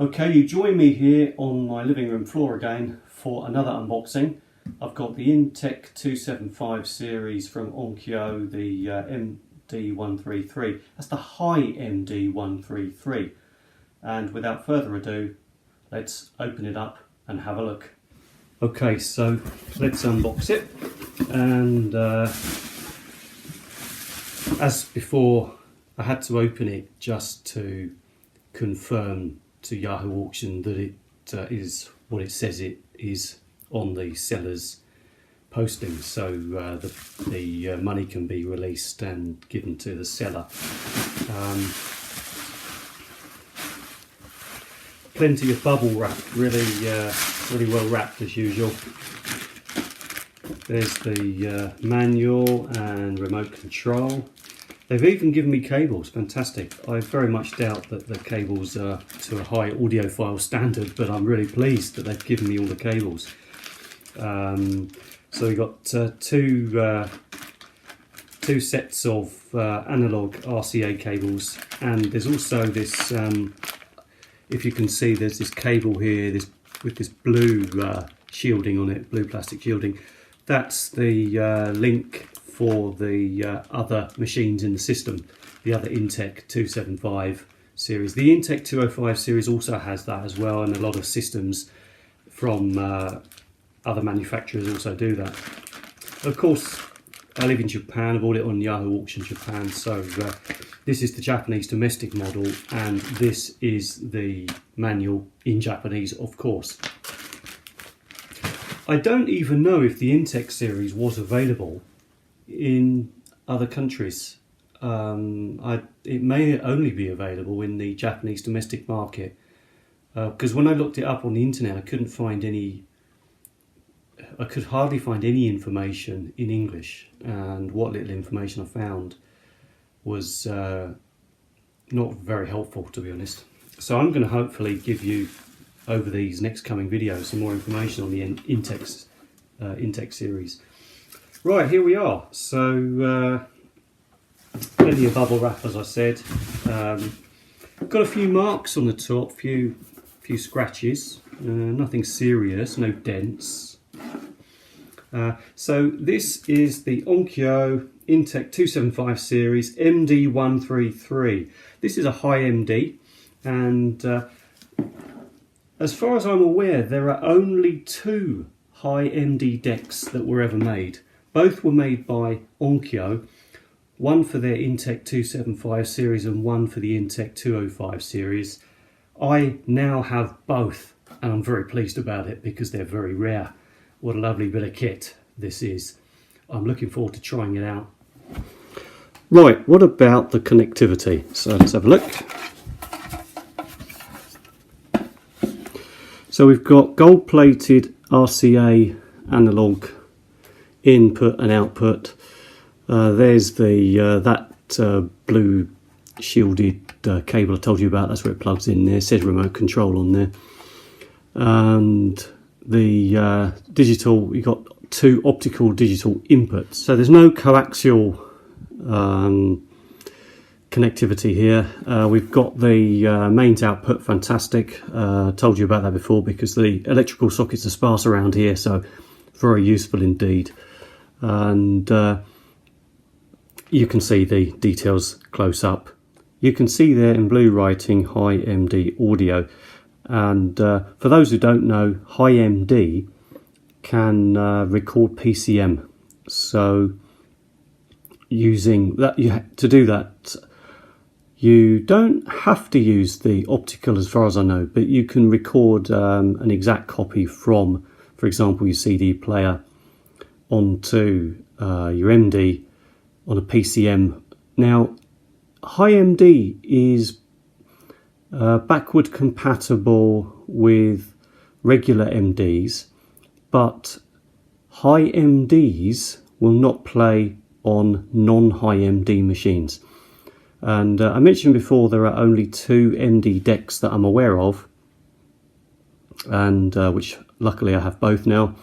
Okay, you join me here on my living room floor again for another unboxing. I've got the Intec275 series from Onkyo, the MD-133. That's the HiMD-133. And without further ado, let's open it up and have a look. Okay, so let's unbox it. And as before, I had to open it just to confirm to Yahoo Auction that it is what it says it is on the seller's posting, so the money can be released and given to the seller. Plenty of bubble wrap, really well wrapped as usual. There's the manual and remote control. They've even given me cables, fantastic. I very much doubt that the cables are to a high audiophile standard, but I'm really pleased that they've given me all the cables. So we've got two sets of analog RCA cables, and there's also this, if you can see, there's this cable here with this blue shielding on it, blue plastic shielding. That's the link for the other machines in the system, the other Intec275 series. The Intec205 series also has that as well, and a lot of systems from other manufacturers also do that. Of course, I live in Japan. I bought it on Yahoo Auction Japan, so this is the Japanese domestic model, and this is the manual in Japanese, of course. I don't even know if the Intec series was available in other countries. It may only be available in the Japanese domestic market, because when I looked it up on the internet, I could hardly find any information in English, and what little information I found was not very helpful, to be honest. So I'm going to hopefully give you, over these next coming videos, some more information on the Intec series. Right, here we are. So plenty of bubble wrap, as I said. Got a few marks on the top, few scratches, nothing serious, no dents. So this is the Onkyo Intec275 series MD-133. This is a HiMD, and as far as I'm aware, there are only two HiMD decks that were ever made. Both were made by Onkyo, one for their Intec275 series and one for the Intec205 series. I now have both, and I'm very pleased about it because they're very rare. What a lovely bit of kit this is. I'm looking forward to trying it out. Right, what about the connectivity? So let's have a look. So we've got gold-plated RCA analog input and output. There's the blue shielded cable I told you about. That's where it plugs in there. It says remote control on there. And the digital, you've got two optical digital inputs. So there's no coaxial connectivity here. We've got the mains output, fantastic. Told you about that before because the electrical sockets are sparse around here, so very useful indeed. And you can see the details close up. You can see there in blue writing HiMD audio, and for those who don't know, HiMD can record PCM. So using that, to do that, you don't have to use the optical as far as I know, but you can record an exact copy from, for example, your CD player onto your MD on a PCM. Now, HiMD is backward compatible with regular MDs, but HiMDs will not play on non-HiMD machines. And I mentioned before there are only two MD decks that I'm aware of, and which luckily I have both now,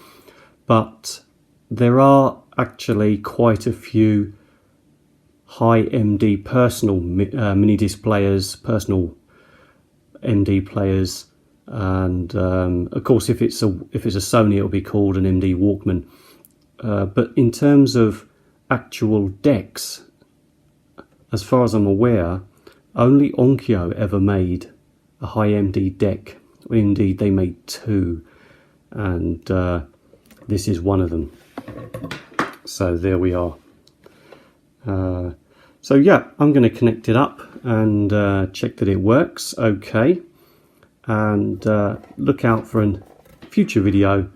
but there are actually quite a few HiMD personal mini disc players, personal MD players, and of course if it's a Sony, it'll be called an MD Walkman. But in terms of actual decks, as far as I'm aware, only Onkyo ever made a HiMD deck. Indeed, they made two, and this is one of them. So there we are. So yeah, I'm going to connect it up and check that it works okay, and look out for a future video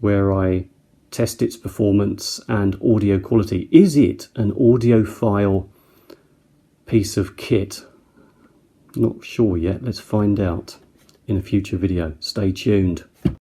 where I test its performance and audio quality. Is it an audiophile piece of kit? Not sure yet. Let's find out in a future video. Stay tuned.